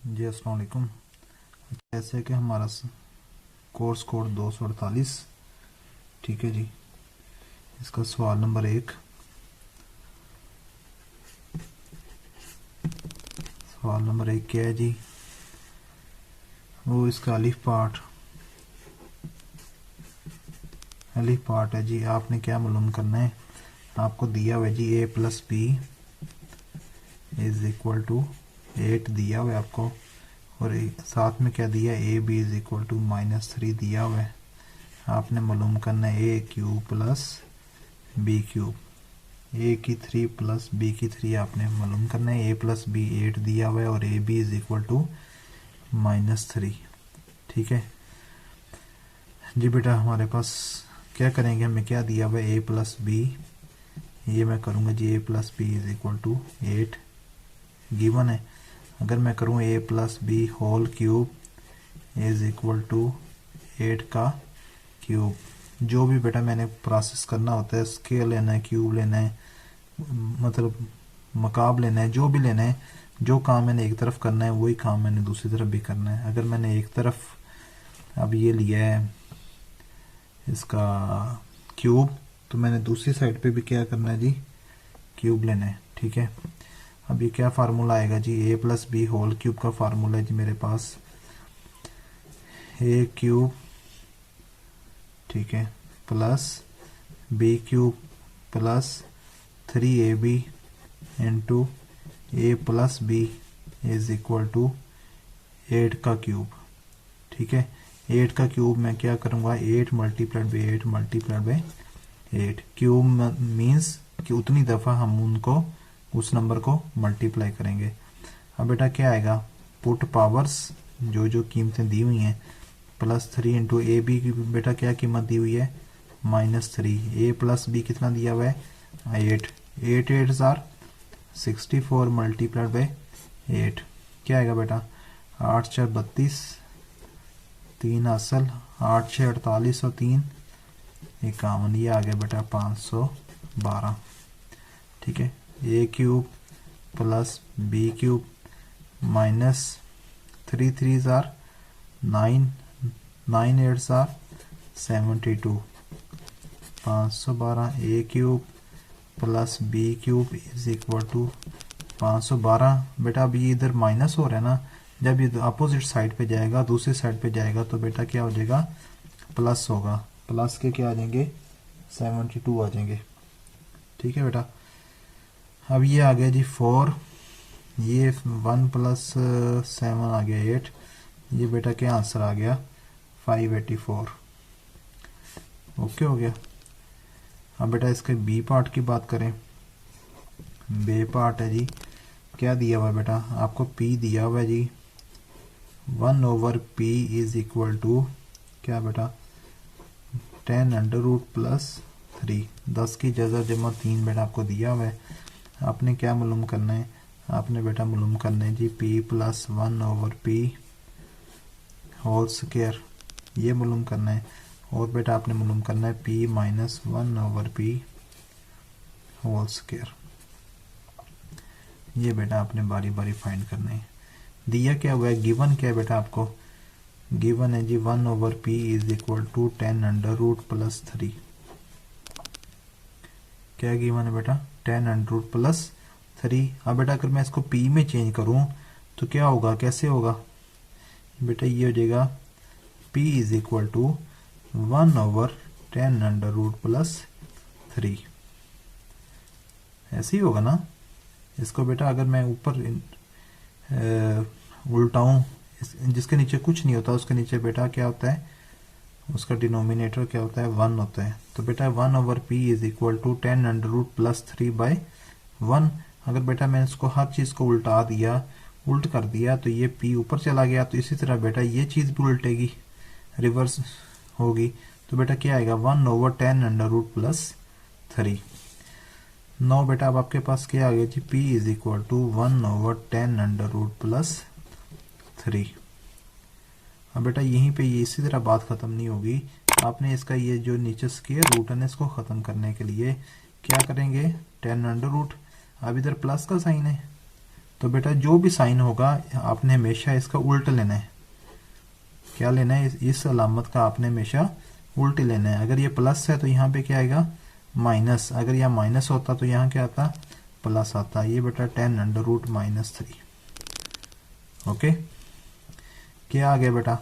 जी अस्सलाम वालेकुम। जैसे कि हमारा कोर्स कोड 248, ठीक है जी। इसका सवाल नंबर 1। सवाल नंबर 1 क्या है जी? वो इसका अलिफ पार्ट है जी। आपने क्या मालूम करना है? आपको दिया हुआ है जी a plus B is equal to 8 दिया हुआ है आपको, और साथ में क्या दिया है, A B is equal to -3 दिया हुआ है। आपने मालूम करना है A cube plus B cube. A की 3 प्लस बी की 3 आपने मालूम करना है। ए प्लस बी 8 दिया हुआ है और A B is equal to -3, ठीक है जी। बेटा हमारे पास क्या करेंगे, हमें क्या दिया हुआ है, ए प्लस बी, ये मैं करूँगा जी A plus B is equal to 8 given है। अगर मैं करूँ A plus B whole cube is equal to 8 का क्यूब, जो भी बेटा मैंने प्रोसेस करना होता है, स्केल लेना है, क्यूब लेना है, मतलब मकाब लेना है, जो भी लेना है, जो काम मैंने एक तरफ करना है वही काम मैंने दूसरी तरफ भी करना है। अगर मैंने एक तरफ अब ये लिया है इसका क्यूब, तो मैंने दूसरी साइड पे भी क्या करना है जी, क्यूब लेना है, ठीक है। अब ये क्या फार्मूला आएगा जी, A plus B whole cube का फार्मूला है जी मेरे पास, ए क्यूब, ठीक है, plus B cube plus 3ab into A plus B is equal to 8 का क्यूब, ठीक है। 8 का क्यूब मैं क्या करूँगा, 8 multiplied by 8 multiplied by 8। Cube means कि उतनी दफ़ा हम उनको उस नंबर को मल्टीप्लाई करेंगे। अब बेटा क्या आएगा, पुट पावर्स जो जो कीमतें दी हुई हैं, +3 इंटू ए बी की बेटा क्या कीमत दी हुई है, -3। ए प्लस बी कितना दिया हुआ है, 8। 8 8 आर 64 मल्टीप्लाइड बाई 8 क्या आएगा बेटा, 8 4 32, 3 असल, 8 6 48 और 3 51, ये आ गया बेटा 512, ठीक है। A cube plus B cube minus 3 3 are 9, 9 8 are 72, 512 A cube plus B cube is equal to 512। बेटा अब ये इधर माइनस हो रहा है ना, जब ये अपोजिट साइड पे जाएगा, दूसरी साइड पे जाएगा, तो बेटा क्या हो जाएगा, प्लस होगा। प्लस के क्या आ जाएंगे, 72 आ जाएंगे, ठीक है बेटा। अब ये आ गया जी 4, ये 1 प्लस 7 आ गया 8, ये बेटा क्या आंसर आ गया 584, ओके हो गया। अब बेटा इसके बी पार्ट की बात करें, बे पार्ट है जी, क्या दिया हुआ है बेटा आपको, पी दिया हुआ है जी, 1/p इज इक्वल टू क्या बेटा, 10 अंडर रूट प्लस 3, 10 की जगह जमा 3 बेटा आपको दिया हुआ है। आपने क्या मालूम करना है, आपने बेटा मालूम करना है जी p plus 1/p whole square, ये मालूम करना है। और बेटा आपने मालूम करना है p minus 1/p whole square, ये बेटा आपने बारी बारी फाइंड करना है। दिया क्या हुआ है, गिवन क्या है बेटा आपको, गिवन है जी 1/p is equal to 10 under root plus 3, क्या गिवन है बेटा, 10 अंडर रूट प्लस 3। अब बेटा अगर मैं इसको p में चेंज करूं तो क्या होगा, कैसे होगा बेटा, ये हो जाएगा p is equal to 1/10 under root plus 3, ऐसे ही होगा ना। इसको बेटा अगर मैं ऊपर उल्टाऊं, जिसके नीचे कुछ नहीं होता उसके नीचे बेटा क्या होता है, उसका डिनोमिनेटर क्या होता है, 1 होता है। तो बेटा 1/p is equal to 10 under root plus 3 by 1। अगर बेटा मैंने इसको हर चीज़ को उल्टा दिया, उल्ट कर दिया, तो ये p ऊपर चला गया, तो इसी तरह बेटा ये चीज़ भी उल्टेगी, रिवर्स होगी। तो बेटा क्या आएगा, 1/10 अंडर रूट प्लस 3। 9 बेटा अब आपके पास क्या आ गया जी, p is equal to 1/10 under root plus 3। अब बेटा यहीं पे ये इसी तरह बात ख़त्म नहीं होगी, आपने इसका ये जो नीचे स्क्वायर रूट है ना, इसको ख़त्म करने के लिए क्या करेंगे, 10 अंडर रूट, अब इधर प्लस का साइन है तो बेटा जो भी साइन होगा आपने हमेशा इसका उल्टा लेना है। क्या लेना है, इस अलामत का आपने हमेशा उल्टी लेना है। अगर ये प्लस है तो यहाँ पे क्या आएगा माइनस, अगर यहाँ माइनस होता तो यहाँ क्या आता प्लस आता। ये बेटा 10 अंडर रूट माइनस 3। ओके, क्या आ गया बेटा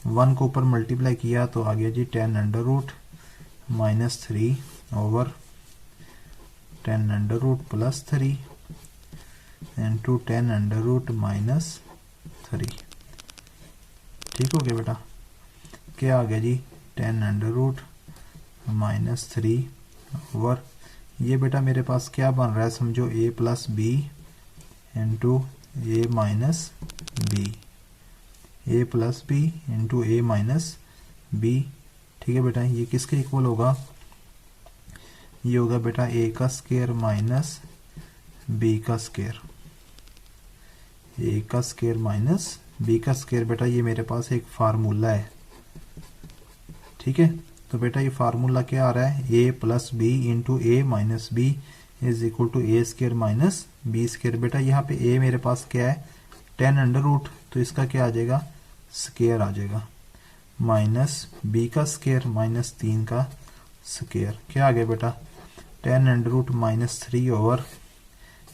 1 को ऊपर मल्टीप्लाई किया तो आ गया जी 10 under root minus 3 over 10 under root plus 3 into 10 under root minus 3। ठीक हो गया बेटा। क्या आ गया जी 10 अंडर रूट माइनस 3 ओवर, ये बेटा मेरे पास क्या बन रहा है समझो a plus B into A minus B, A plus B into A minus B. ठीक है बेटा, ये किसके इक्वल होगा, ये होगा बेटा a का स्क्वायर माइनस b का स्क्वायर, a का स्क्वायर माइनस b का स्क्वायर। बेटा ये मेरे पास एक फार्मूला है। ठीक है, तो बेटा ये फार्मूला क्या आ रहा है, a plus B into A minus B is equal to A square minus B square. बेटा यहाँ पे a मेरे पास क्या है 10 अंडर रूट, तो इसका क्या आ जाएगा स्क्वायर आ जाएगा, माइनस b का स्क्वायर माइनस 3 का स्क्वायर। क्या आ गया बेटा 10 अंडर रूट माइनस 3 ओवर,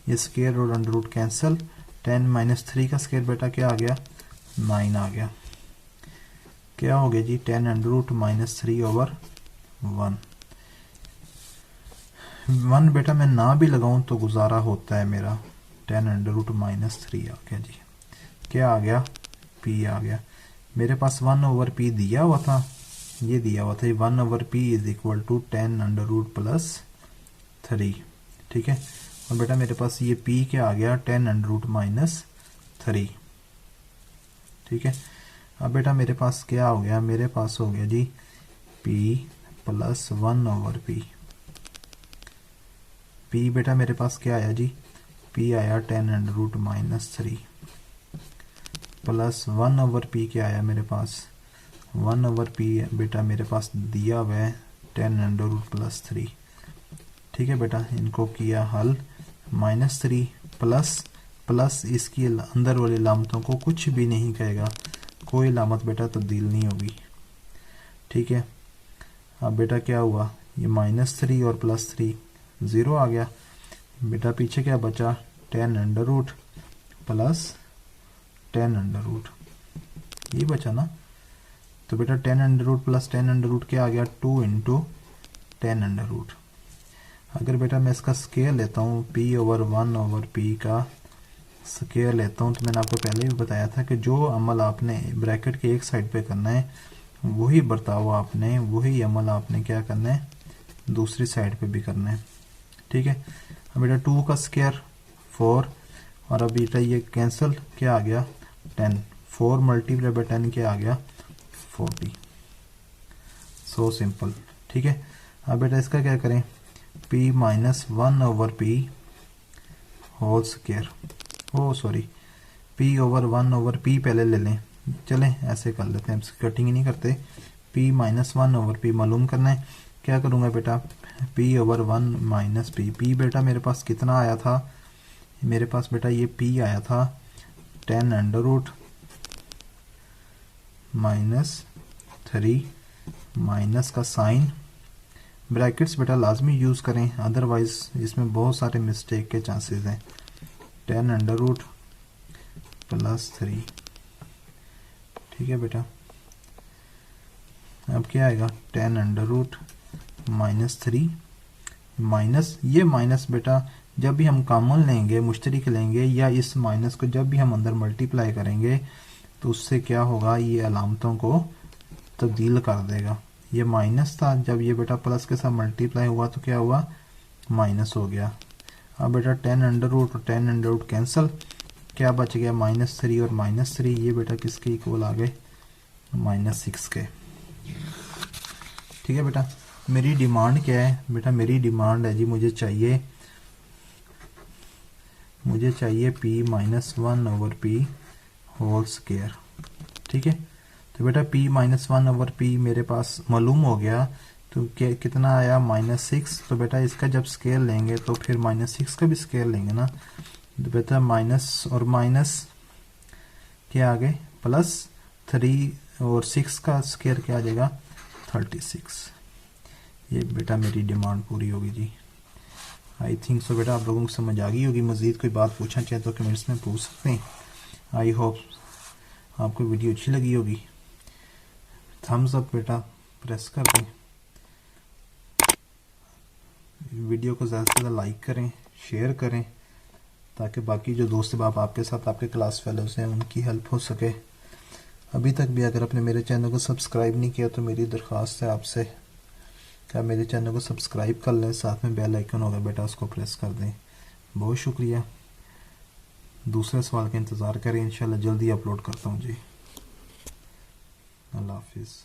ये स्क्वायर और अंडर रूट कैंसिल, 10 माइनस 3 का स्क्वायर बेटा क्या आ गया 9 आ गया। क्या हो गया जी 10 अंडर रूट माइनस 3 ओवर 1 बेटा मैं ना भी लगाऊं तो गुजारा होता है मेरा। 10 अंडर रूट माइनस 3 आ गया जी। क्या आ गया p आ गया। मेरे पास 1 ओवर p दिया हुआ था, ये दिया हुआ था 1 over p is equal to 10 under root plus 3। ठीक है, और बेटा मेरे पास ये p क्या आ गया 10 अंडर रूट माइनस 3। ठीक है, अब बेटा मेरे पास क्या हो गया, मेरे पास हो गया जी p plus 1 over p। p बेटा मेरे पास क्या आया जी, p आया 10 under root minus 3 plus 1 over p क्या आया मेरे पास 1 ओवर p बेटा मेरे पास दिया हुआ है 10 अंडर रूट प्लस 3। ठीक है बेटा, इनको किया हल, माइनस 3 प्लस प्लस इसकी अंदर वाली लामतों को कुछ भी नहीं कहेगा, कोई लामत बेटा तब्दील नहीं होगी। ठीक है, अब बेटा क्या हुआ, ये माइनस 3 और प्लस 3 0 आ गया। बेटा पीछे क्या बचा 10 under root plus 10 under root, ये बचा ना। तो बेटा 10 under root plus 10 under root क्या आ गया 2 इंटू 10 अंडर रूट। अगर बेटा मैं इसका स्केयर लेता हूँ p ओवर 1 ओवर p का स्केयर लेता हूँ, तो मैंने आपको पहले भी बताया था कि जो अमल आपने ब्रैकेट के एक साइड पे करना है वही बर्ताव आपने, वही अमल आपने क्या करना है दूसरी साइड पे भी करना है। ठीक है, अब बेटा 2 का स्केयर 4 और अब बेटा ये कैंसिल, क्या आ गया 10, 4 मल्टीप्लाई बाय 10 क्या आ गया 40। So simple. ठीक है, अब बेटा इसका क्या करें p minus 1 over p whole square, oh sorry p over 1 over p पहले ले लें, चलें ऐसे कर लेते हैं, कटिंग ही नहीं करते। p माइनस 1 ओवर p मालूम करना है, क्या करूँगा बेटा p ओवर 1 माइनस p बेटा मेरे पास कितना आया था, मेरे पास बेटा ये p आया था 10 अंडर रूट माइनस 3 माइनस का साइन, ब्रैकेट्स बेटा लाजमी यूज़ करें, अदरवाइज इसमें बहुत सारे मिस्टेक के चांसेस हैं। 10 अंडर रूट प्लस 3। ठीक है बेटा, अब क्या आएगा 10 अंडर रूट माइनस 3 माइनस, ये माइनस बेटा जब भी हम कॉमन लेंगे मुश्तरक लेंगे या इस माइनस को जब भी हम अंदर मल्टीप्लाई करेंगे तो उससे क्या होगा, ये अलामतों को तब्दील कर देगा। ये माइनस था, जब ये बेटा प्लस के साथ मल्टीप्लाई हुआ तो क्या हुआ माइनस हो गया। अब बेटा 10 अंडर रूट और 10 अंडर रूट कैंसिल, क्या बच गया माइनस 3 और माइनस 3, ये बेटा किसके इक्वल आ गए माइनस 6 के। ठीक है बेटा, मेरी डिमांड क्या है बेटा, मेरी डिमांड है जी मुझे चाहिए p minus 1 over p whole square. ठीक है, तो बेटा p माइनस 1 ओवर p मेरे पास मालूम हो गया, तो क्या कितना आया माइनस 6। तो बेटा इसका जब स्केयर लेंगे तो फिर माइनस 6 का भी स्केयर लेंगे ना, तो बेटा माइनस और माइनस क्या आ गए प्लस 3 और 6 का स्क्वायर क्या आ जाएगा 36। ये बेटा मेरी डिमांड पूरी होगी जी। आई थिंक सो बेटा आप लोगों को समझ आ गई होगी। मज़ीद कोई बात पूछना चाहें तो कमेंट्स में पूछ सकते हैं। आई होप आपको वीडियो अच्छी लगी होगी। थम्स अप बेटा प्रेस कर दें, वीडियो को ज़्यादा से ज़्यादा लाइक करें, शेयर करें, ताकि बाकी जो दोस्त बाप आपके साथ आपके क्लास फेलोज़ हैं उनकी हेल्प हो सके। अभी तक भी अगर आपने मेरे चैनल को सब्सक्राइब नहीं किया तो मेरी दरख्वास्त है आपसे क्या मेरे चैनल को सब्सक्राइब कर लें, साथ में बेल आइकन होगा बेटा उसको प्रेस कर दें। बहुत शुक्रिया। दूसरे सवाल का इंतज़ार करें, इंशाल्लाह जल्दी अपलोड करता हूँ जी। अल्लाह हाफिज़।